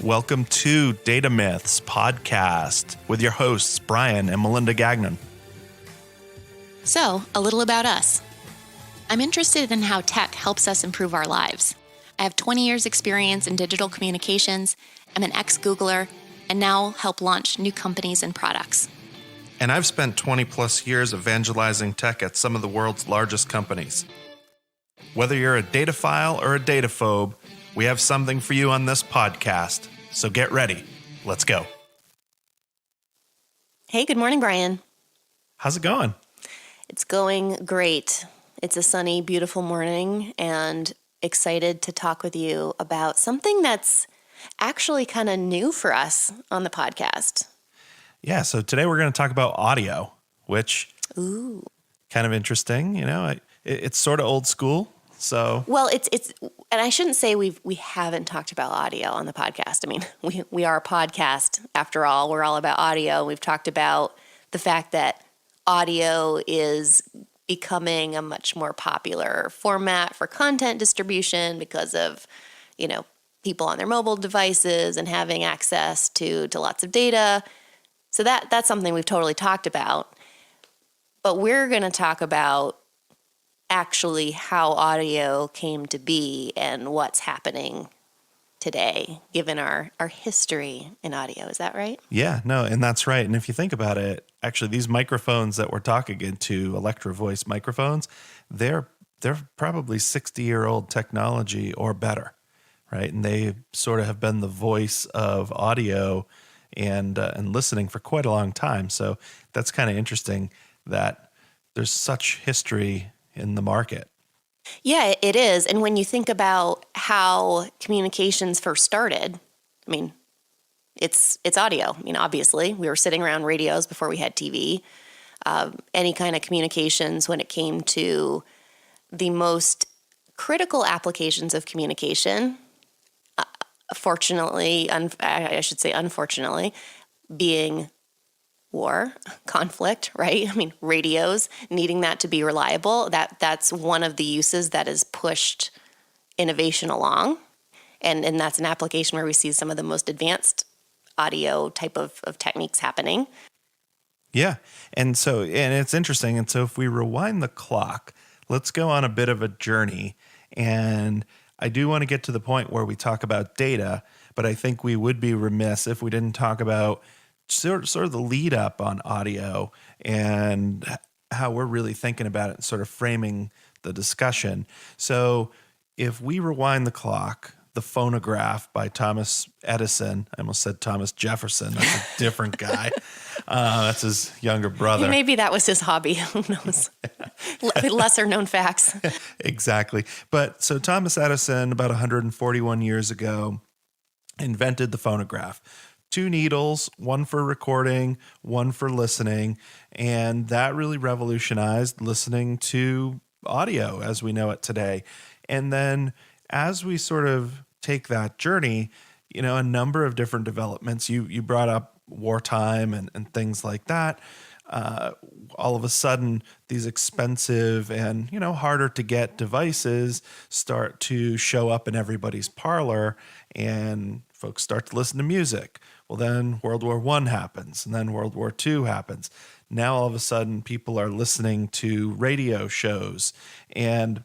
Welcome to Data Myths podcast with your hosts, Brian and Malinda Gagnon. So, a little about us. I'm interested in how tech helps us improve our lives. I have 20 years experience in digital communications, I'm an ex-Googler, and now help launch new companies and products. And I've spent 20 plus years evangelizing tech at some of the world's largest companies. Whether you're a dataphile or a dataphobe, we have something for you on this podcast. So get ready. Let's go. Hey, good morning, Brian. How's it going? It's going great. It's a sunny, beautiful morning, and excited to talk with you about something that's actually kind of new for us on the podcast. Yeah, so today we're going to talk about audio, which kind of interesting. You know, it's sort of old school. So well, it's and I shouldn't say we haven't talked about audio on the podcast. I mean, we are a podcast after all. We're all about audio. We've talked about the fact that audio is becoming a much more popular format for content distribution because of, people on their mobile devices and having access to lots of data. So that's something we've totally talked about. But we're going to talk about actually how audio came to be and what's happening today, given our history in audio. Is that right? yeah, no, and that's right. And if you think about it, actually these microphones that we're talking into, Electro Voice microphones, they're probably 60-year-old technology or better, right? And they sort of have been the voice of audio and listening for quite a long time. So that's kind of interesting that there's such history in the market. Yeah, it is. And when you think about how communications first started, I mean, it's audio. Obviously, we were sitting around radios before we had TV. Any kind of communications when it came to the most critical applications of communication, unfortunately, being war, conflict, right? I mean, radios, needing that to be reliable, that's one of the uses that has pushed innovation along. And that's an application where we see some of the most advanced audio type of techniques happening. Yeah. And it's interesting. And so if we rewind the clock, let's go on a bit of a journey. And I do want to get to the point where we talk about data, but I think we would be remiss if we didn't talk about sort of the lead up on audio and how we're really thinking about it and sort of framing the discussion. So if we rewind the clock, the phonograph by Thomas Edison, I almost said Thomas Jefferson, that's a different guy. That's his younger brother. Maybe that was his hobby, who knows? Lesser known facts. Exactly. But so Thomas Edison, about 141 years ago, invented the phonograph. 2 needles, one for recording, one for listening. And that really revolutionized listening to audio as we know it today. And then as we sort of take that journey, a number of different developments, you brought up wartime and things like that. All of a sudden, these expensive and, harder to get devices start to show up in everybody's parlor and folks start to listen to music. Well, then World War I happens, and then World War II happens. Now, all of a sudden, people are listening to radio shows. And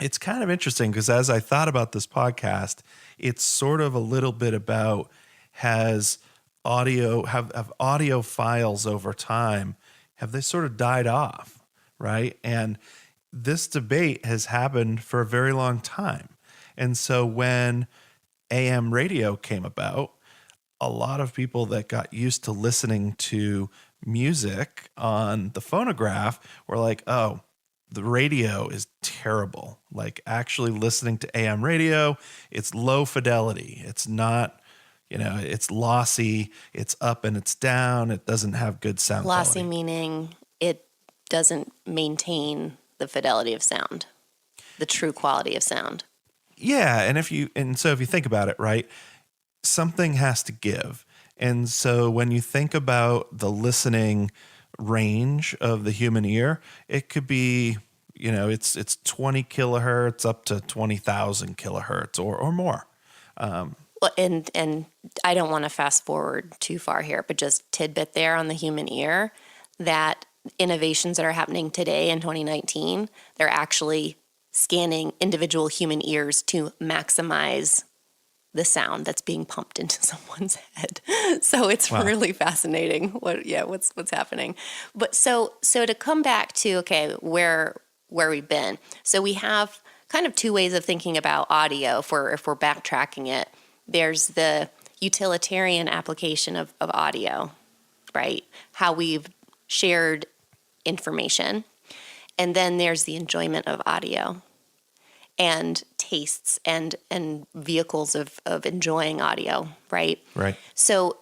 it's kind of interesting because as I thought about this podcast, it's sort of a little bit about have audio files over time, have they sort of died off, right? And this debate has happened for a very long time. And so when AM radio came about, a lot of people that got used to listening to music on the phonograph were like, oh, the radio is terrible. Like actually listening to AM radio, it's low fidelity. It's not, it's lossy, it's up and it's down. It doesn't have good sound quality. Lossy meaning it doesn't maintain the fidelity of sound, the true quality of sound. Yeah. And so if you think about it, right, something has to give. And so when you think about the listening range of the human ear, it could be, it's 20 kilohertz up to 20,000 kilohertz or more. Well, and I don't want to fast forward too far here, but just tidbit there on the human ear, that innovations that are happening today in 2019, they're actually scanning individual human ears to maximize the sound that's being pumped into someone's head. So it's Wow. really fascinating what's happening. But so to come back to, okay, where we've been. So we have kind of two ways of thinking about audio if we're backtracking it. There's the utilitarian application of audio, right? How we've shared information. And then there's the enjoyment of audio and tastes and vehicles of enjoying audio, right? Right. So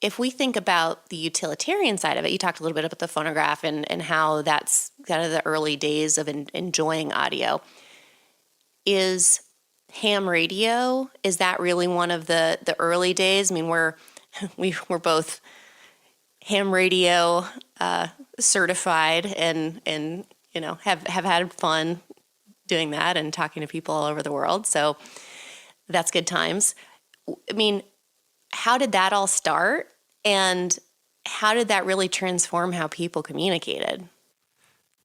if we think about the utilitarian side of it, you talked a little bit about the phonograph and how that's kind of the early days of enjoying audio. Is ham radio, is that really one of the early days? I mean, we're both ham radio certified and have had fun doing that and talking to people all over the world. So that's good times. I mean, how did that all start? And how did that really transform how people communicated?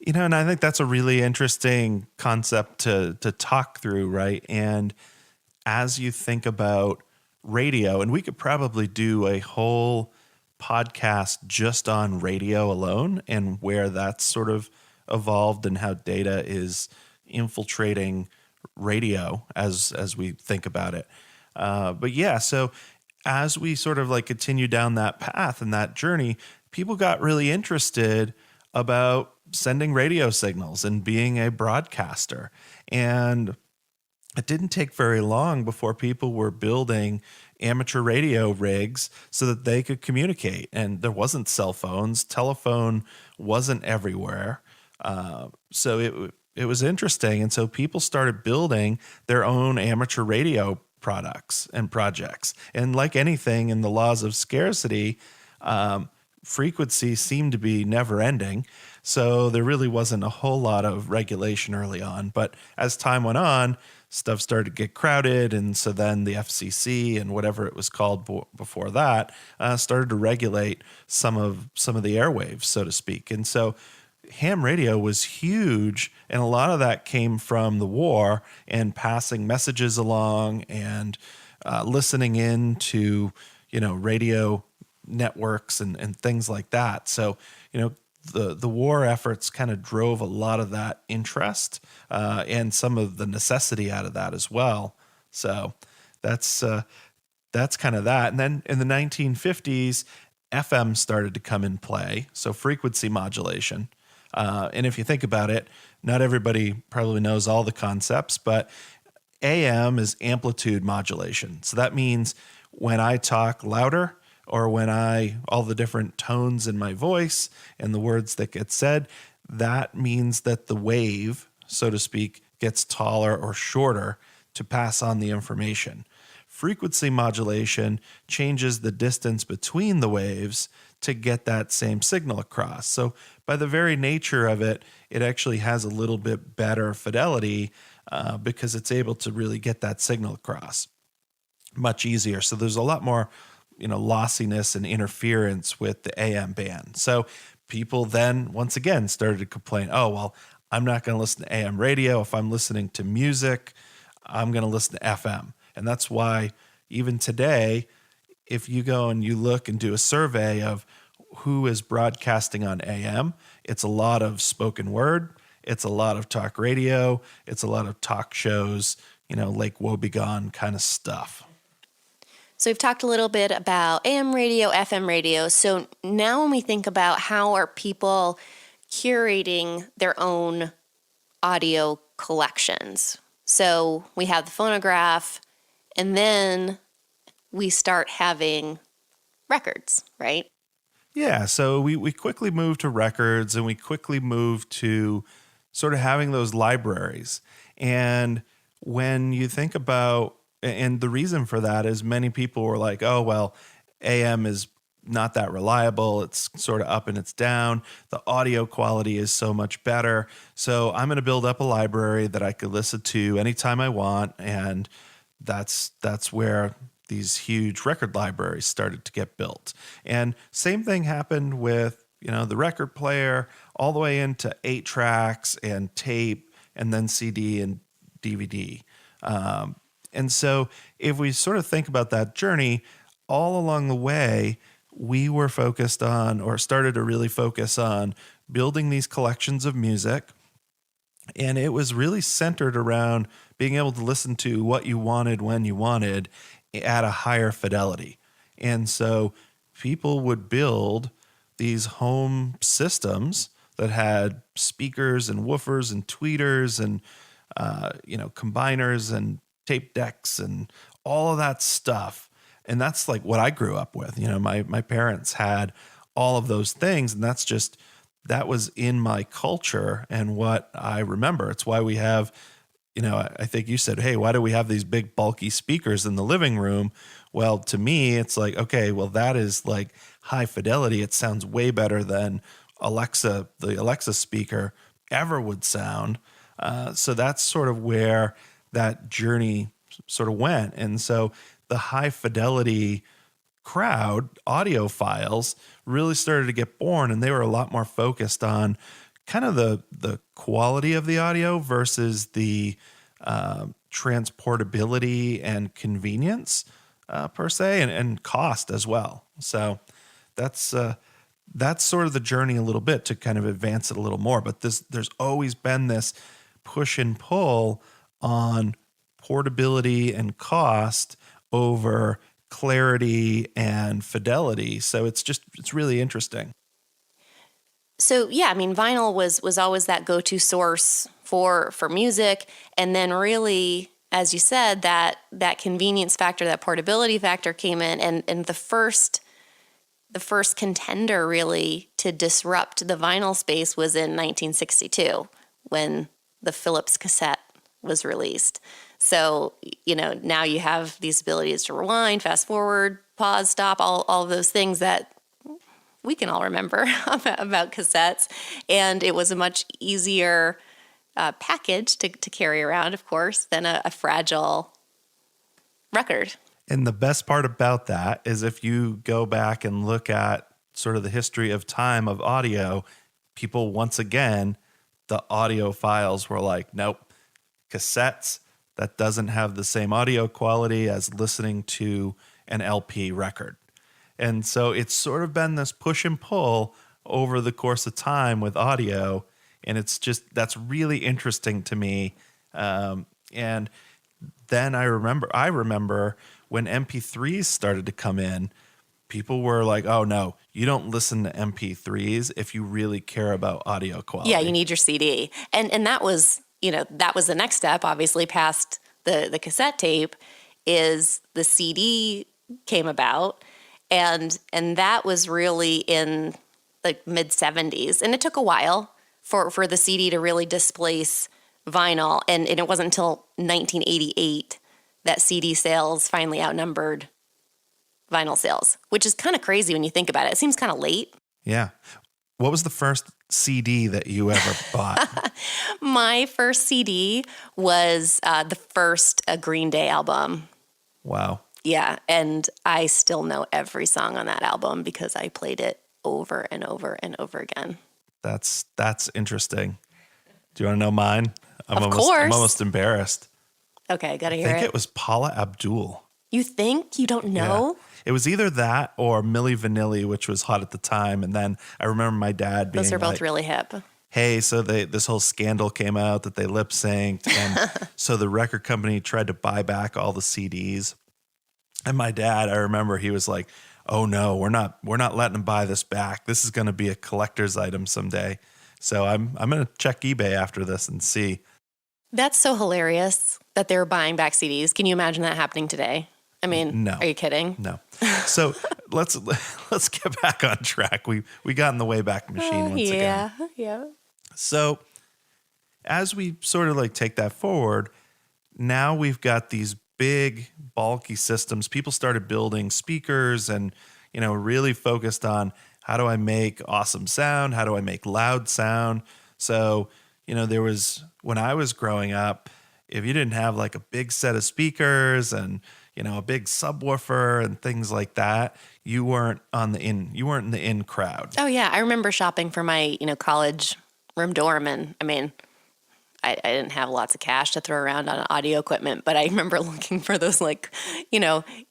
And I think that's a really interesting concept to talk through, right? And as you think about radio, and we could probably do a whole podcast just on radio alone and where that's sort of evolved and how data is infiltrating radio as we think about it. But yeah, so as we sort of like continue down that path and that journey, people got really interested about sending radio signals and being a broadcaster. And it didn't take very long before people were building amateur radio rigs so that they could communicate. And there wasn't cell phones, telephone wasn't everywhere. So it was interesting. And so people started building their own amateur radio products and projects. And like anything in the laws of scarcity, frequency seemed to be never ending. So there really wasn't a whole lot of regulation early on. But as time went on, stuff started to get crowded. And so then the FCC and whatever it was called before that started to regulate some of the airwaves, so to speak. And so ham radio was huge, and a lot of that came from the war and passing messages along and listening in to, radio networks and things like that. So, the war efforts kind of drove a lot of that interest and some of the necessity out of that as well. So that's kind of that. And then in the 1950s, FM started to come in play, so frequency modulation. And if you think about it, not everybody probably knows all the concepts, but AM is amplitude modulation. So that means when I talk louder or when all the different tones in my voice and the words that get said, that means that the wave, so to speak, gets taller or shorter to pass on the information. Frequency modulation changes the distance between the waves to get that same signal across. So by the very nature of it, it actually has a little bit better fidelity because it's able to really get that signal across much easier. So there's a lot more, lossiness and interference with the AM band. So people then once again started to complain, oh, well, I'm not going to listen to AM radio. If I'm listening to music, I'm going to listen to FM. And that's why even today, if you go and you look and do a survey of who is broadcasting on AM, it's a lot of spoken word, it's a lot of talk radio, it's a lot of talk shows, Lake Wobegon kind of stuff. So we've talked a little bit about AM radio, FM radio. So now when we think about how are people curating their own audio collections. So we have the phonograph, and then we start having records, right? Yeah, so we quickly moved to records, and we quickly moved to sort of having those libraries. And when you think about, and the reason for that is many people were like, oh, well, AM is not that reliable. It's sort of up and it's down. The audio quality is so much better. So I'm going to build up a library that I could listen to anytime I want. And that's where these huge record libraries started to get built. And same thing happened with, the record player all the way into 8 tracks and tape and then CD and DVD. And so if we sort of think about that journey, all along the way, we were focused on, or started to really focus on, building these collections of music. And it was really centered around being able to listen to what you wanted when you wanted at a higher fidelity. And so people would build these home systems that had speakers and woofers and tweeters and combiners and tape decks and all of that stuff. And that's like what I grew up with. My parents had all of those things, and that was in my culture and what I remember. It's why we have, I think you said, hey, why do we have these big bulky speakers in the living room? Well, to me, it's like, okay, well, that is like high fidelity. It sounds way better than the Alexa speaker ever would sound. So that's sort of where that journey sort of went. And so the high fidelity crowd, audiophiles, really started to get born, and they were a lot more focused on kind of the quality of the audio versus the transportability and convenience per se, and cost as well. So that's sort of the journey a little bit to kind of advance it a little more. But there's always been this push and pull on portability and cost over clarity and fidelity. So it's really interesting. So yeah, I mean, vinyl was always that go-to source for music, and then really, as you said, that convenience factor, that portability factor came in, and the first contender really to disrupt the vinyl space was in 1962 when the Philips cassette was released. So, now you have these abilities to rewind, fast forward, pause, stop, all of those things that we can all remember about cassettes. And it was a much easier package to carry around, of course, than a fragile record. And the best part about that is if you go back and look at sort of the history of time of audio, people, once again, the audiophiles were like, nope, cassettes, that doesn't have the same audio quality as listening to an LP record. And so it's sort of been this push and pull over the course of time with audio. And that's really interesting to me. And then I remember when MP3s started to come in, people were like, oh no, you don't listen to MP3s if you really care about audio quality. Yeah, you need your CD. And that was, that was the next step, obviously, past the cassette tape, is the CD came about. And that was really in the mid 70s. And it took a while for the CD to really displace vinyl. And it wasn't until 1988 that CD sales finally outnumbered vinyl sales, which is kind of crazy when you think about it. It seems kind of late. Yeah. What was the first CD that you ever bought? My first CD was the first Green Day album. Wow. Yeah, and I still know every song on that album because I played it over and over and over again. That's interesting. Do you want to know mine? Of course. I'm almost embarrassed. Okay, gotta hear I think it was Paula Abdul. You think? You don't know? Yeah. It was either that or Milli Vanilli, which was hot at the time. And then I remember my dad being Those are both like, really hip. hey, so this whole scandal came out that they lip synced. And so the record company tried to buy back all the CDs. And my dad, I remember he was like, oh no, we're not letting them buy this back. This is going to be a collector's item someday. So I'm going to check eBay after this and see. That's so hilarious that they're buying back CDs. Can you imagine that happening today? I mean, no. Are you kidding? No. So let's get back on track. We got in the Wayback Machine once again. Yeah. So as we sort of like take that forward, now we've got these big bulky systems. People started building speakers and, really focused on how do I make awesome sound? How do I make loud sound? So, there was, when I was growing up, if you didn't have like a big set of speakers and, a big subwoofer and things like that, you weren't in the in crowd. Oh yeah, I remember shopping for my college room dorm, and I mean, I didn't have lots of cash to throw around on audio equipment, but I remember looking for those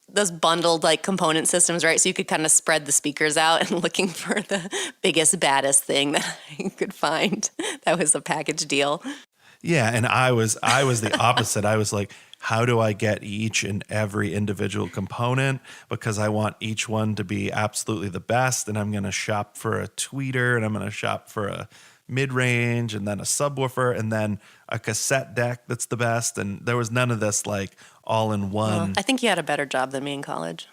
those bundled component systems, right? So you could kind of spread the speakers out and looking for the biggest, baddest thing that I could find. That was a package deal. Yeah, and I was the opposite. I was like, how do I get each and every individual component, because I want each one to be absolutely the best, and I'm going to shop for a tweeter, and I'm going to shop for a mid-range, and then a subwoofer, and then a cassette deck that's the best, and there was none of this all in one. Well, I think you had a better job than me in college.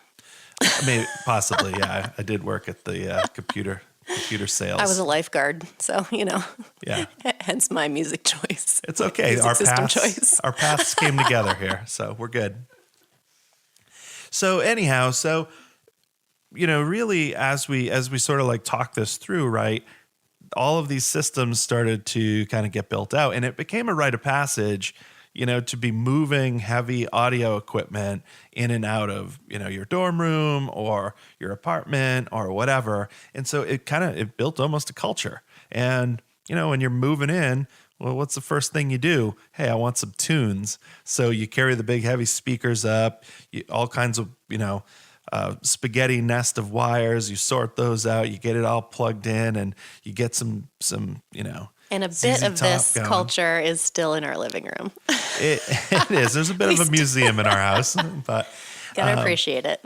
Maybe, possibly, yeah. I did work at the computer sales. I was a lifeguard, so Yeah. Hence my music choice. It's okay. Music system choice. Our paths came together here, so we're good. So anyhow, really as we sort of talk this through, right? All of these systems started to kind of get built out, and it became a rite of passage, to be moving heavy audio equipment in and out of, your dorm room or your apartment or whatever. And so it built almost a culture. And, when you're moving in, well, what's the first thing you do? Hey, I want some tunes. So you carry the big heavy speakers up, all kinds of, spaghetti nest of wires. You sort those out, you get it all plugged in, and you get some. And a ZZ bit of Top this going. culture is still in our living room. It is. There's a bit of a museum in our house, but Gotta appreciate it.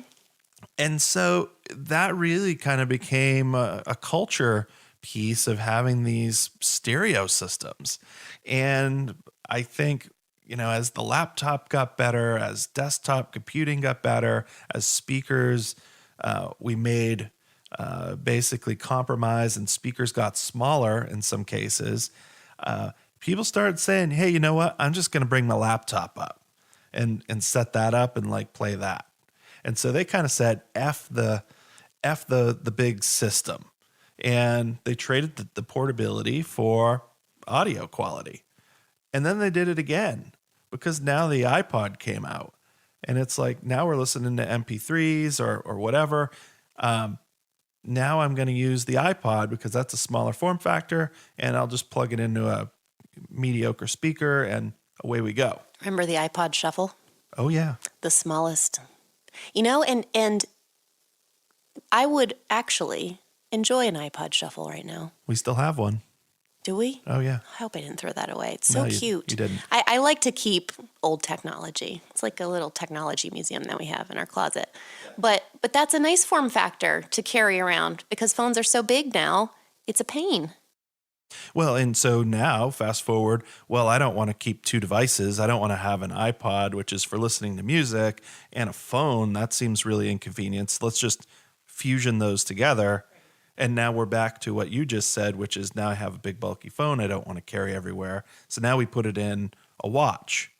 and so that really kind of became a culture piece of having these stereo systems. And I think, as the laptop got better, as desktop computing got better, as speakers, we made basically compromise, and speakers got smaller in some cases. People started saying, hey, you know what? I'm just going to bring my laptop up and set that up and play that. And so they kind of said, F the big system. And they traded the portability for audio quality. And then they did it again, because now the iPod came out, and it's now we're listening to MP3s or whatever. Now I'm going to use the iPod because that's a smaller form factor, and I'll just plug it into a mediocre speaker, and away we go. Remember the iPod Shuffle? Oh yeah. The smallest. And I would actually enjoy an iPod Shuffle right now. We still have one. Do we? Oh yeah. I hope I didn't throw that away. It's so No, cute. You didn't. I like to keep old technology. It's like a little technology museum that we have in our closet. But that's a nice form factor to carry around, because phones are so big now. It's a pain. Well, and so now, fast forward, I don't want to keep two devices. I don't want to have an iPod, which is for listening to music, and a phone. That seems really inconvenient. Let's just fusion those together. And now we're back to what you just said, which is now I have a big bulky phone I don't want to carry everywhere. So now we put it in a watch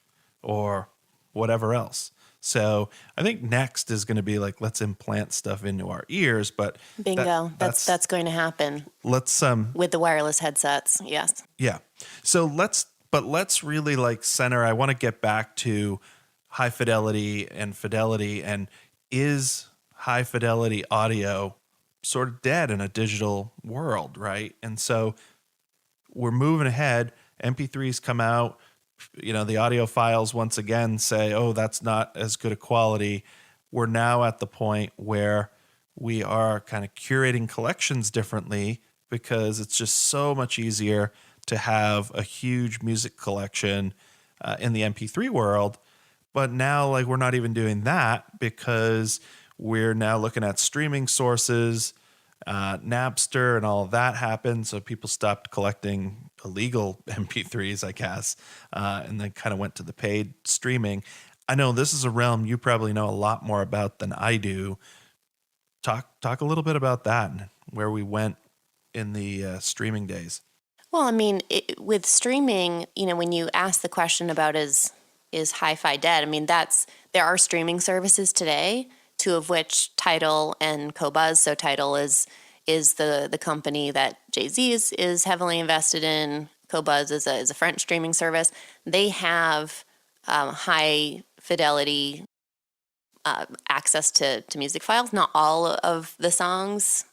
or whatever else. So I think next is going to be let's implant stuff into our ears, but Bingo. That's going to happen. Let's with the wireless headsets. Yes. Yeah. So let's really center. I want to get back to high fidelity, and is high fidelity audio sort of dead in a digital world, right? And so we're moving ahead. MP3s come out. The audio files once again say, oh, that's not as good a quality. We're now at the point where we are kind of curating collections differently, because it's just so much easier to have a huge music collection in the MP3 world. But now, we're not even doing that, because we're now looking at streaming sources. Napster and all of that happened, so people stopped collecting illegal MP3s, I guess, and then kind of went to the paid streaming. I know this is a realm you probably know a lot more about than I do. Talk a little bit about that and where we went in the streaming days. Well, I mean, with streaming, when you ask the question about is hi-fi dead, I mean, there are streaming services today, two of which Tidal and Qobuz. So Tidal is the company that Jay-Z is heavily invested in. Qobuz is a French streaming service. They have high fidelity access to music files. Not all of the songs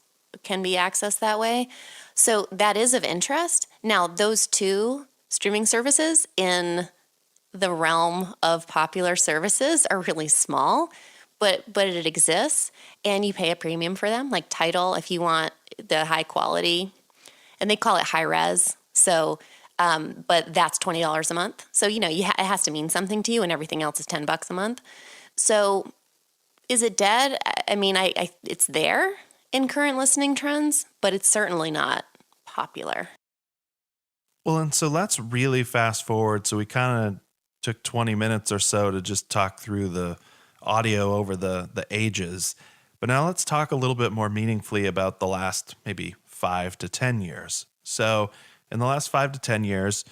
can be accessed that way. So that is of interest. Now, those two streaming services in the realm of popular services are really small, but it exists, and you pay a premium for them. Like Tidal, if you want the high quality, and they call it high res. So, but that's $20 a month. So it has to mean something to you, and everything else is $10 a month. So, is it dead? I mean, it's there in current listening trends, but it's certainly not popular. Well, and so let's really fast forward. So we kind of took 20 minutes or so to just talk through the audio over the ages. But now let's talk a little bit more meaningfully about the last maybe 5 to 10 years. So in the last 5 to 10 years,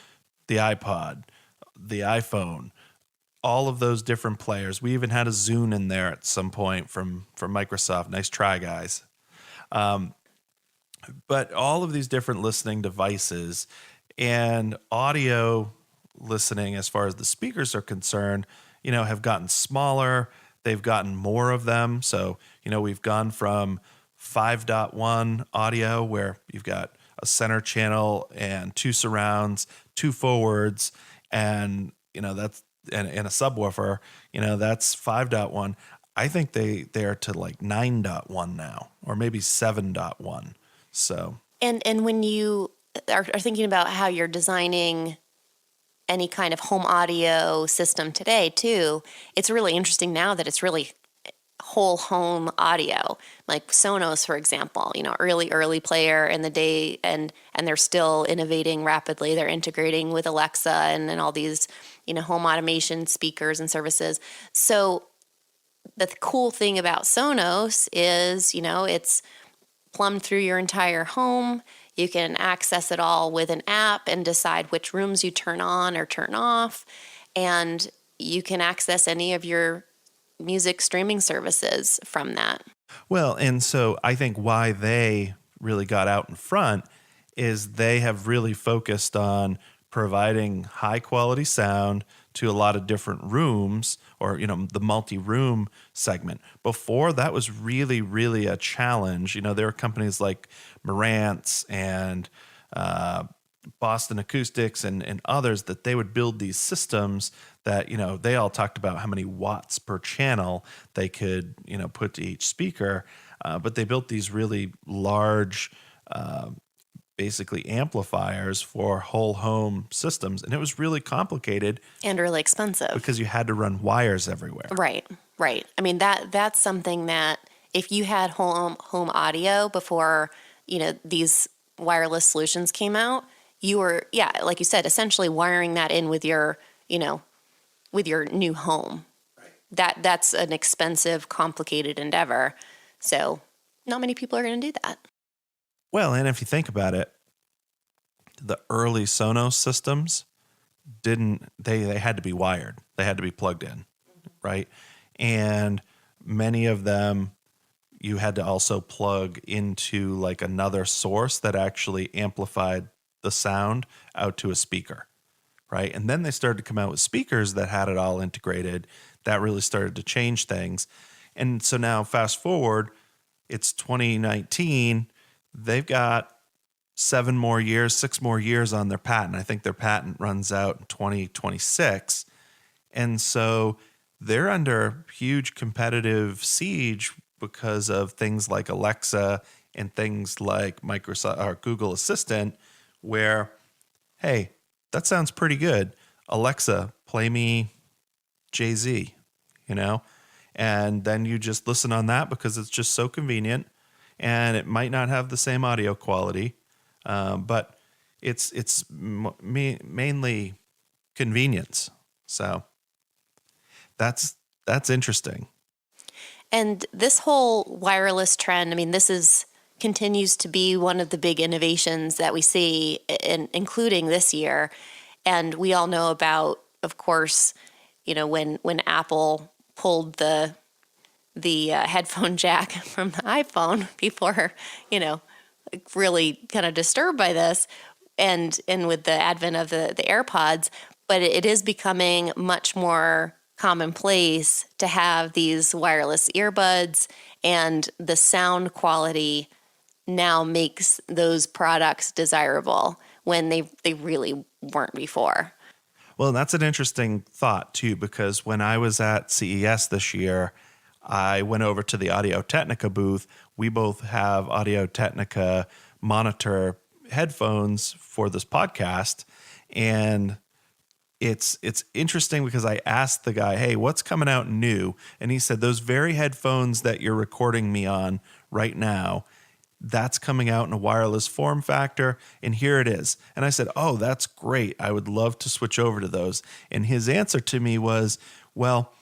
the iPod, the iPhone, all of those different players. We even had a Zune in there at some point from Microsoft. Nice try, guys. But all of these different listening devices and audio listening, as far as the speakers are concerned, have gotten smaller. They've gotten more of them. So, we've gone from 5.1 audio, where you've got a center channel and 2 surrounds, 2 forwards, and, that's and a subwoofer, that's 5.1. I think they are to like 9.1 now, or maybe 7.1. So, and when you are thinking about how you're designing any kind of home audio system today too, it's really interesting now that it's really whole home audio, like Sonos, for example, early player in the day, and they're still innovating rapidly. They're integrating with Alexa and all these, home automation speakers and services. So the cool thing about Sonos is, it's plumbed through your entire home. You can access it all with an app and decide which rooms you turn on or turn off. And you can access any of your music streaming services from that. Well, and so I think why they really got out in front is they have really focused on providing high quality sound to a lot of different rooms, or the multi-room segment. Before, that was really, really a challenge. There were companies like Marantz and Boston Acoustics and others that they would build these systems that, they all talked about how many watts per channel they could, put to each speaker. But they built these really large, basically amplifiers for whole home systems. And it was really complicated. And really expensive. Because you had to run wires everywhere. Right. I mean, that's something that if you had home audio before, these wireless solutions came out, you were, like you said, essentially wiring that in with your, with your new home. Right. That's an expensive, complicated endeavor. So not many people are going to do that. Well, and if you think about it, the early Sonos systems they had to be wired. They had to be plugged in, right? And many of them you had to also plug into like another source that actually amplified the sound out to a speaker, right? And then they started to come out with speakers that had it all integrated. That really started to change things. And so now fast forward, it's 2019. They've got 6 more years on their patent. I think their patent runs out in 2026. And so they're under huge competitive siege because of things like Alexa and things like Microsoft or Google Assistant, where, hey, that sounds pretty good. Alexa, play me Jay-Z, and then you just listen on that because it's just so convenient. And it might not have the same audio quality, but it's mainly convenience. So that's interesting. And this whole wireless trend, I mean, continues to be one of the big innovations that we see, including this year. And we all know about, of course, when Apple pulled the headphone jack from the iPhone, people are, really kind of disturbed by this, and with the advent of the AirPods. But it is becoming much more commonplace to have these wireless earbuds, and the sound quality now makes those products desirable when they really weren't before. Well, that's an interesting thought too, because when I was at CES this year, I went over to the Audio Technica booth. We both have Audio Technica monitor headphones for this podcast, and it's interesting because I asked the guy, "Hey, what's coming out new?" And he said, "Those very headphones that you're recording me on right now, that's coming out in a wireless form factor, and here it is." And I said, "Oh, that's great. I would love to switch over to those." And his answer to me was, "Well,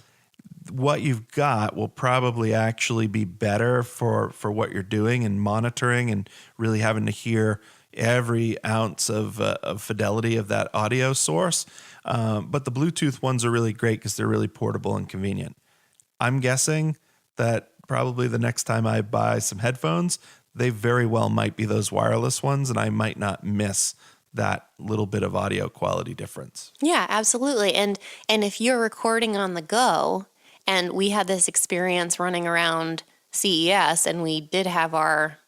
what you've got will probably actually be better for what you're doing and monitoring and really having to hear every ounce of fidelity of that audio source. But the Bluetooth ones are really great because they're really portable and convenient." I'm guessing that probably the next time I buy some headphones, they very well might be those wireless ones, and I might not miss that little bit of audio quality difference. Yeah, absolutely. And if you're recording on the go, and we had this experience running around CES, and we did have our,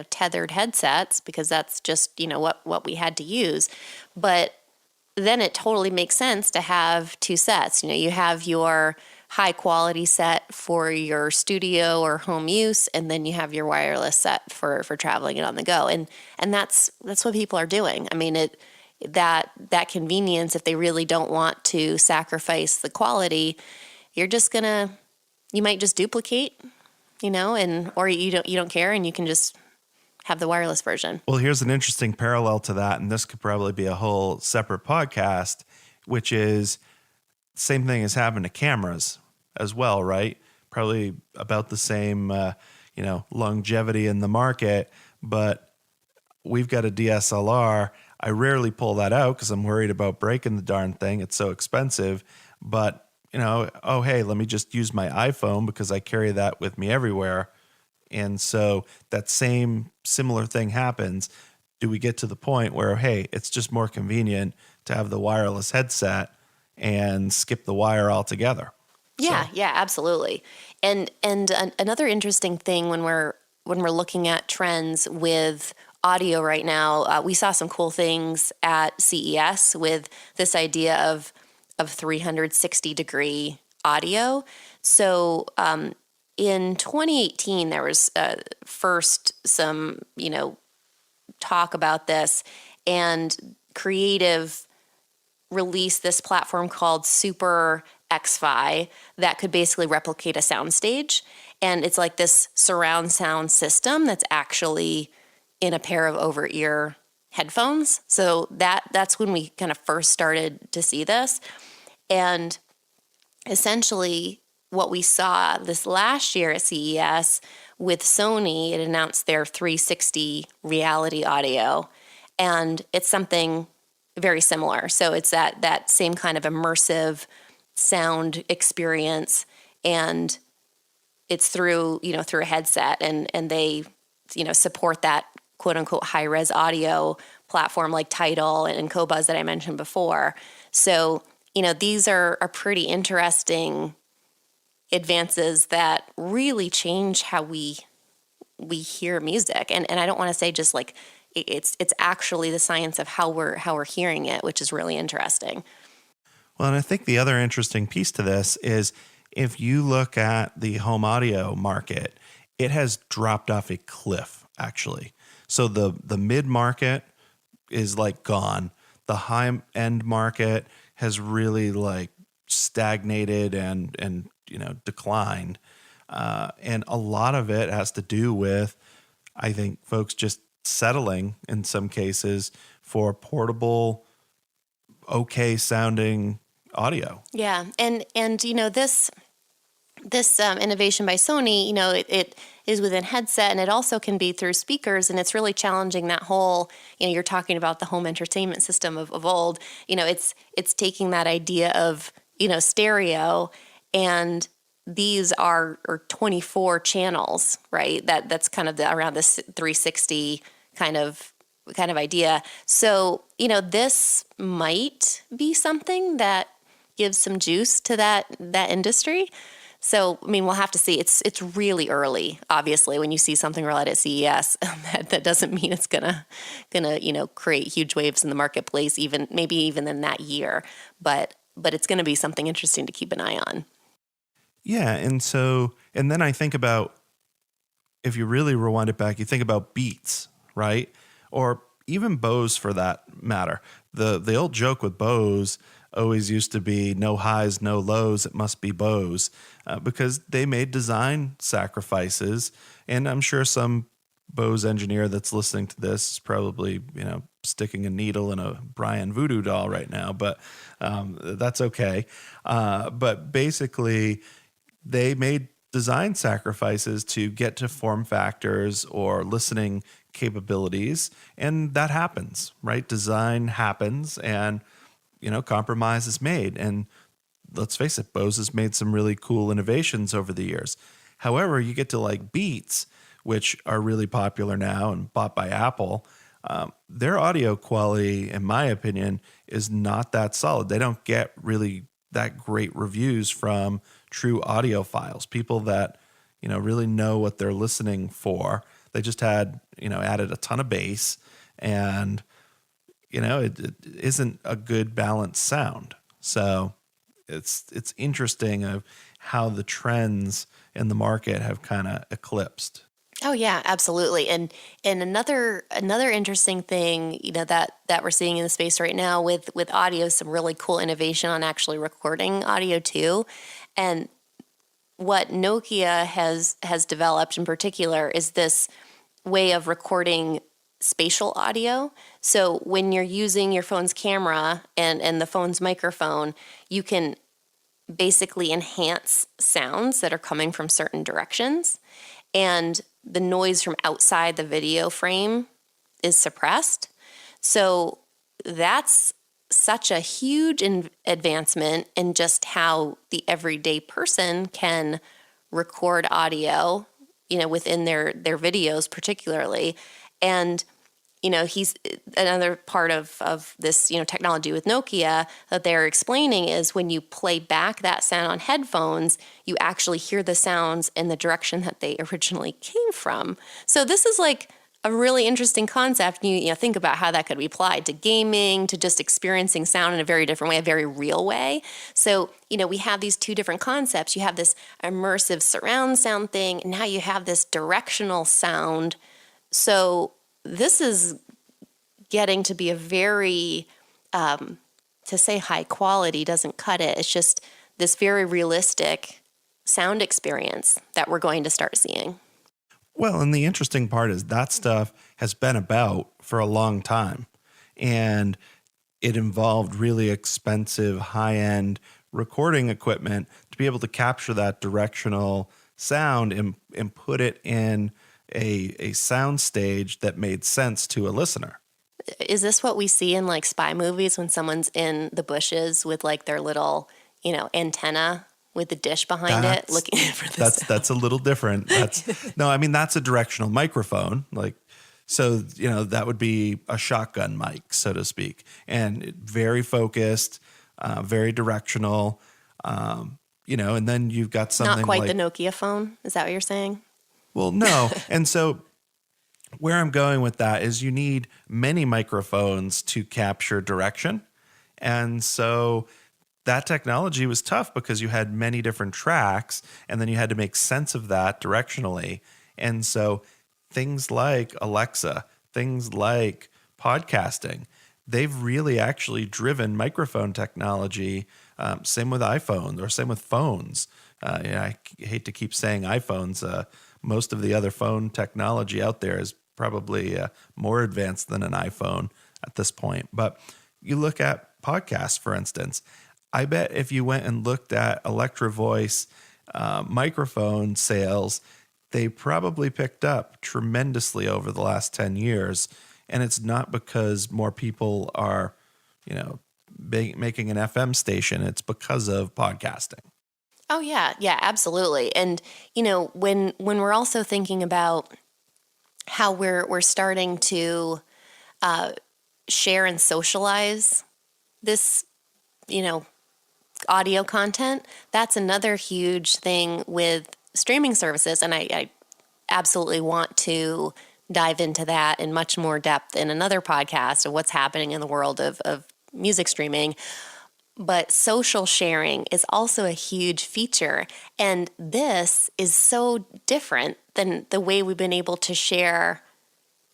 tethered headsets because that's just, what we had to use. But then it totally makes sense to have two sets. You have your high quality set for your studio or home use, and then you have your wireless set for traveling it on the go. And that's what people are doing. I mean, that convenience, if they really don't want to sacrifice the quality, you might just duplicate, or you don't care, and you can just have the wireless version. Well, here's an interesting parallel to that, and this could probably be a whole separate podcast, which is same thing as happened to cameras as well, right? Probably about the same, longevity in the market, but we've got a DSLR. I rarely pull that out because I'm worried about breaking the darn thing. It's so expensive, but oh, hey, let me just use my iPhone because I carry that with me everywhere. And so that similar thing happens. Do we get to the point where, hey, it's just more convenient to have the wireless headset and skip the wire altogether? Yeah, yeah, absolutely. And another interesting thing when we're looking at trends with audio right now, we saw some cool things at CES with this idea of 360-degree audio. So in 2018, there was first some, talk about this, and Creative released this platform called Super X-Fi that could basically replicate a soundstage. And it's like this surround sound system that's actually in a pair of over-ear headphones. So that's when we kind of first started to see this. And essentially what we saw this last year at CES with Sony, it announced their 360 reality audio. And it's something very similar. So it's that same kind of immersive sound experience, and it's through a headset, and they support that quote unquote high res audio platform like Tidal and Qobuz that I mentioned before. So these are pretty interesting advances that really change how we hear music, and I don't want to say just like it's actually the science of how we're hearing it, which is really interesting. Well, and I think the other interesting piece to this is if you look at the home audio market, it has dropped off a cliff, actually. So the mid-market is like gone. The high-end market has really like stagnated and declined. And a lot of it has to do with, I think, folks just settling in some cases for portable, okay sounding audio. Yeah, and this innovation by Sony, it is within headset, and it also can be through speakers, and it's really challenging that whole, you're talking about the home entertainment system of old. It's taking that idea of stereo, and these are 24 channels, right? That's kind of around this 360 kind of idea. So this might be something that give some juice to that industry. So, I mean, we'll have to see. It's really early, obviously. When you see something roll out at CES, that doesn't mean it's gonna create huge waves in the marketplace, maybe even in that year. But it's going to be something interesting to keep an eye on. Yeah, and then I think about, if you really rewind it back, you think about Beats, right? Or even Bose for that matter. The old joke with Bose always used to be no highs, no lows, it must be Bose, because they made design sacrifices. And I'm sure some Bose engineer that's listening to this is probably, sticking a needle in a Brian voodoo doll right now, but that's okay. But basically, they made design sacrifices to get to form factors or listening capabilities, and that happens, right? Design happens, and compromise is made. And let's face it, Bose has made some really cool innovations over the years. However, you get to like Beats, which are really popular now and bought by Apple. Their audio quality, in my opinion, is not that solid. They don't get really that great reviews from true audiophiles, people that really know what they're listening for. They just added a ton of bass, and it isn't a good balanced sound. So it's interesting of how the trends in the market have kind of eclipsed. Oh yeah, absolutely. And another interesting thing, that we're seeing in the space right now with audio, some really cool innovation on actually recording audio too. And what Nokia has developed in particular is this way of recording spatial audio. So when you're using your phone's camera and the phone's microphone, you can basically enhance sounds that are coming from certain directions, and the noise from outside the video frame is suppressed. So that's such a huge advancement in just how the everyday person can record audio, within their videos particularly. And he's another part of this, technology with Nokia that they're explaining is when you play back that sound on headphones, you actually hear the sounds in the direction that they originally came from. So this is like a really interesting concept. You think about how that could be applied to gaming, to just experiencing sound in a very different way, a very real way. So, we have these two different concepts. You have this immersive surround sound thing, and now you have this directional sound. So this is getting to be a very, to say high quality doesn't cut it. It's just this very realistic sound experience that we're going to start seeing. Well, and the interesting part is that stuff has been about for a long time, and it involved really expensive, high-end recording equipment to be able to capture that directional sound and put it in a sound stage that made sense to a listener. Is this what we see in like spy movies when someone's in the bushes with like their little, antenna with the dish behind it looking for the sound? That's a little different. That's a directional microphone. So that would be a shotgun mic, so to speak, and very focused, very directional, and then you've got something not quite like the Nokia phone. Is that what you're saying? Well, no. And so where I'm going with that is you need many microphones to capture direction. And so that technology was tough because you had many different tracks, and then you had to make sense of that directionally. And so things like Alexa, things like podcasting, they've really actually driven microphone technology. Same with iPhones, or same with phones. I hate to keep saying iPhones. Most of the other phone technology out there is probably more advanced than an iPhone at this point. But you look at podcasts, for instance. I bet if you went and looked at Electro Voice microphone sales, they probably picked up tremendously over the last 10 years. And it's not because more people are, making an FM station. It's because of podcasting. Oh yeah, absolutely. And when we're also thinking about how we're starting to share and socialize this, audio content, that's another huge thing with streaming services. And I absolutely want to dive into that in much more depth in another podcast of what's happening in the world of music streaming. But social sharing is also a huge feature. And this is so different than the way we've been able to share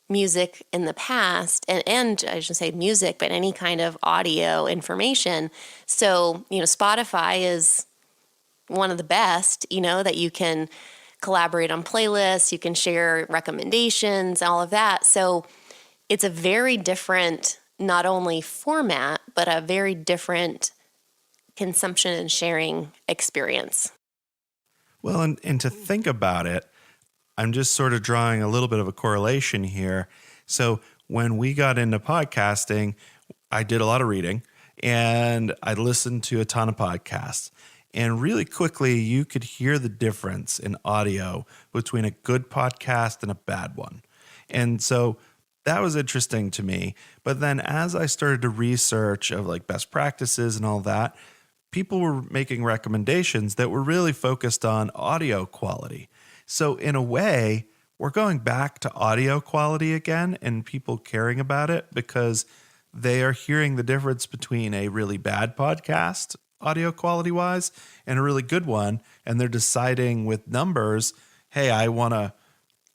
music in the past, and I shouldn't say music, but any kind of audio information. So, Spotify is one of the best, that you can collaborate on playlists, you can share recommendations, all of that. So it's a very different, not only format, but a very different consumption and sharing experience. Well, and to think about it, I'm just sort of drawing a little bit of a correlation here. So when we got into podcasting, I did a lot of reading and I listened to a ton of podcasts. And really quickly, you could hear the difference in audio between a good podcast and a bad one. And so that was interesting to me. But then as I started to research of like best practices and all that, people were making recommendations that were really focused on audio quality. So in a way, we're going back to audio quality again and people caring about it because they are hearing the difference between a really bad podcast, audio quality wise, and a really good one. And they're deciding with numbers, hey, I want to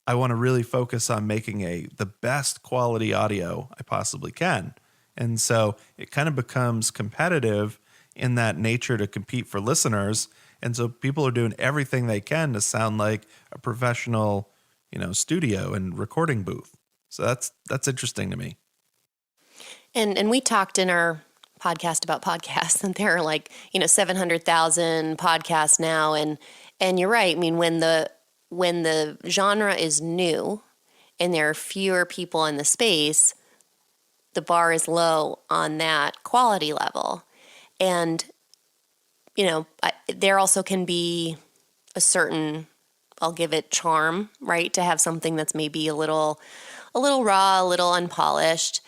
really focus on making the best quality audio I possibly can. And so it kind of becomes competitive in that nature to compete for listeners. And so people are doing everything they can to sound like a professional, studio and recording booth. So that's interesting to me. And we talked in our podcast about podcasts, and there are 700,000 podcasts now. And you're right. I mean, when the genre is new and there are fewer people in the space, the bar is low on that quality level. And, there also can be a certain, I'll give it charm, right? To have something that's maybe a little raw, a little unpolished,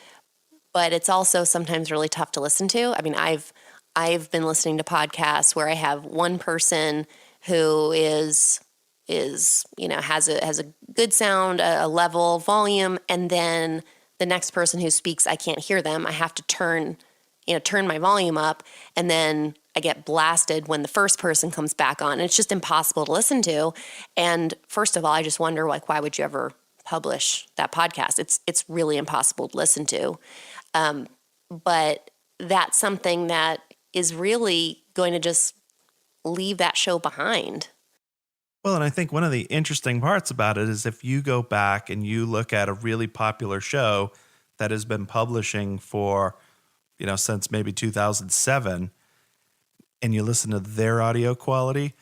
but it's also sometimes really tough to listen to. I mean, I've been listening to podcasts where I have one person who has a good sound, a level volume, and then the next person who speaks, I can't hear them. I have to turn my volume up, and then I get blasted when the first person comes back on. And it's just impossible to listen to. And first of all, I just wonder, why would you ever publish that podcast? It's really impossible to listen to. But that's something that is really going to just leave that show behind. Well, and I think one of the interesting parts about it is if you go back and you look at a really popular show that has been publishing for, since maybe 2007, and you listen to their audio quality,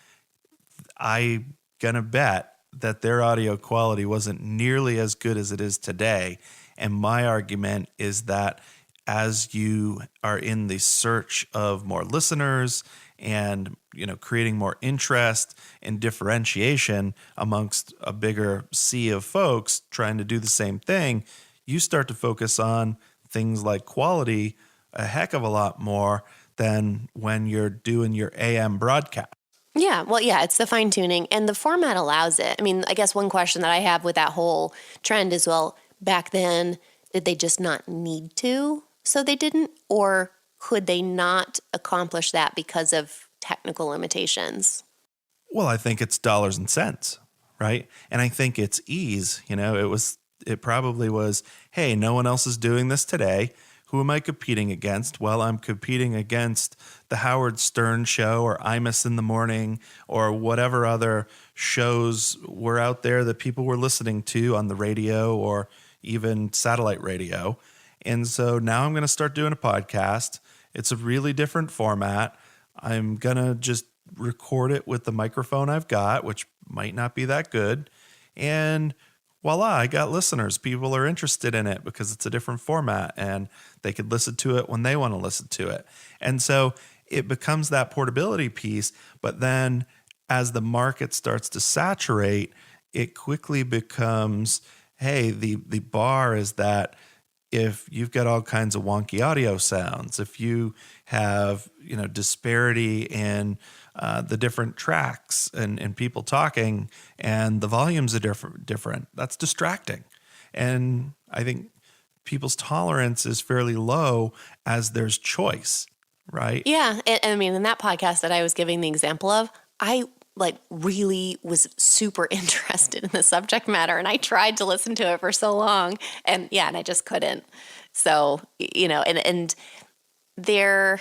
I'm going to bet that their audio quality wasn't nearly as good as it is today. And my argument is that as you are in the search of more listeners and, creating more interest and differentiation amongst a bigger sea of folks trying to do the same thing, you start to focus on things like quality a heck of a lot more than when you're doing your AM broadcast. Yeah, well, yeah, it's the fine tuning, and the format allows it. I mean, I guess one question that I have with that whole trend is, well, back then, did they just not need to, so they didn't? Or could they not accomplish that because of technical limitations? Well, I think it's dollars and cents, right? And I think it's ease. It probably was, hey, no one else is doing this today. Who am I competing against? Well, I'm competing against the Howard Stern show or Imus in the Morning or whatever other shows were out there that people were listening to on the radio or even satellite radio. And so now I'm going to start doing a podcast. It's a really different format. I'm going to just record it with the microphone I've got, which might not be that good. And voila, I got listeners. People are interested in it because it's a different format and they could listen to it when they want to listen to it. And so it becomes that portability piece. But then as the market starts to saturate, it quickly becomes, hey, the bar is that if you've got all kinds of wonky audio sounds, if you have, disparity in the different tracks and people talking and the volumes are different, that's distracting. And I think people's tolerance is fairly low as there's choice, right? Yeah. And I mean, in that podcast that I was giving the example of, I really was super interested in the subject matter, and I tried to listen to it for so long, and I just couldn't. So, and there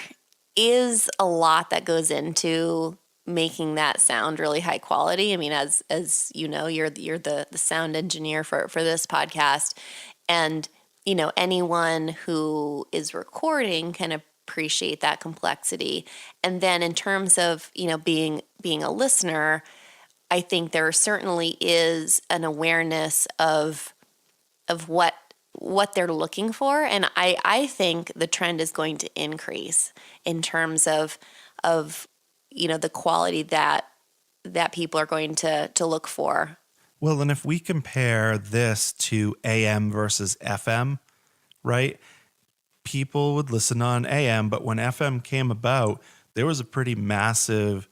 is a lot that goes into making that sound really high quality. I mean, as you're the sound engineer for this podcast, and anyone who is recording can appreciate that complexity. And then in terms of being a listener, I think there certainly is an awareness of what they're looking for, and I think the trend is going to increase in terms of the quality that people are going to look for. Well, and if we compare this to AM versus FM, right? People would listen on AM, but when FM came about, there was a pretty massive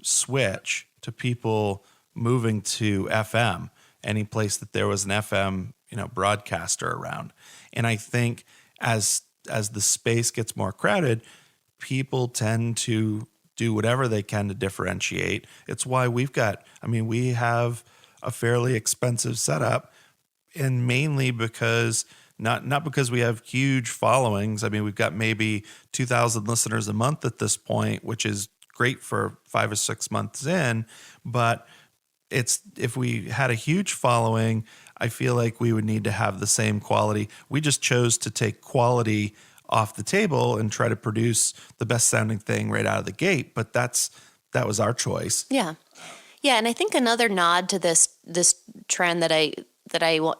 switch to people moving to FM, any place that there was an FM, broadcaster around. And I think as the space gets more crowded, people tend to do whatever they can to differentiate. It's why we have a fairly expensive setup, and mainly because not because we have huge followings. I mean, we've got maybe 2,000 listeners a month at this point, which is great for 5 or 6 months in. But if we had a huge following, I feel like we would need to have the same quality. We just chose to take quality off the table and try to produce the best sounding thing right out of the gate. But that was our choice. Yeah. Yeah. And I think another nod to this trend that I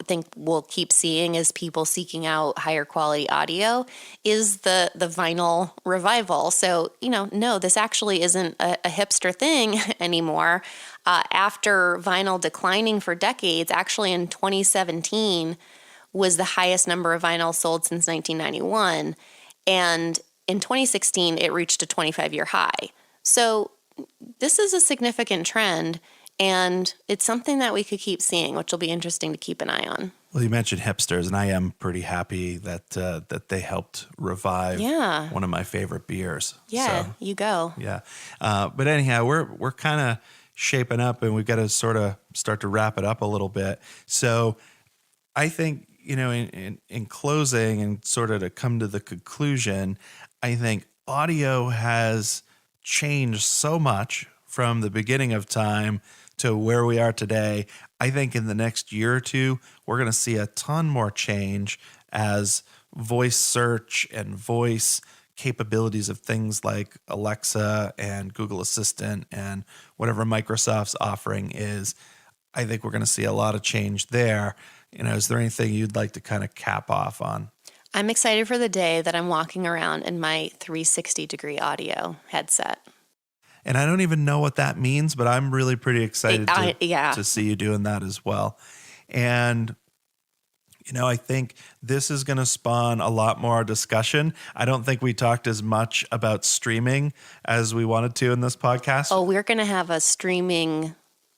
think we'll keep seeing is people seeking out higher quality audio is the vinyl revival. So, no, this actually isn't a hipster thing anymore. After vinyl declining for decades, actually in 2017 was the highest number of vinyl sold since 1991. And in 2016, it reached a 25-year high. So this is a significant trend, and it's something that we could keep seeing, which will be interesting to keep an eye on. Well, you mentioned hipsters, and I am pretty happy that they helped revive one of my favorite beers. Yeah, so, you go. Yeah. But anyhow, we're kind of shaping up, and we've got to sort of start to wrap it up a little bit. So I think, in closing and sort of to come to the conclusion, I think audio has changed so much from the beginning of time to where we are today. I think in the next year or two, we're going to see a ton more change as voice search and voice capabilities of things like Alexa and Google Assistant and whatever Microsoft's offering is. I think we're going to see a lot of change there. Is there anything you'd like to kind of cap off on? I'm excited for the day that I'm walking around in my 360-degree audio headset. And I don't even know what that means, but I'm really pretty excited to see you doing that as well. And, I think this is going to spawn a lot more discussion. I don't think we talked as much about streaming as we wanted to in this podcast. Oh, we're going to have a streaming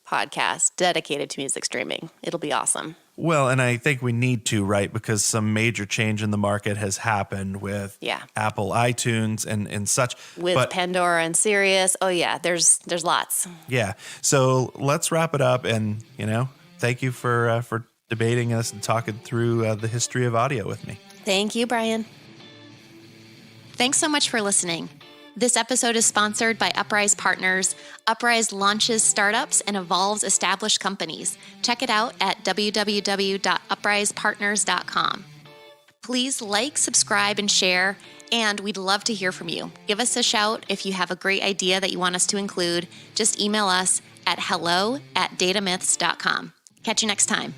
podcast dedicated to music streaming. It'll be awesome. Well, and I think we need to, right? Because some major change in the market has happened with Apple iTunes and such. With Pandora and Sirius. Oh, yeah, there's lots. Yeah. So let's wrap it up. And, thank you for debating us and talking through the history of audio with me. Thank you, Brian. Thanks so much for listening. This episode is sponsored by Uprise Partners. Uprise launches startups and evolves established companies. Check it out at www.uprisepartners.com. Please like, subscribe, and share, and we'd love to hear from you. Give us a shout if you have a great idea that you want us to include. Just email us at hello@datamyths.com. Catch you next time.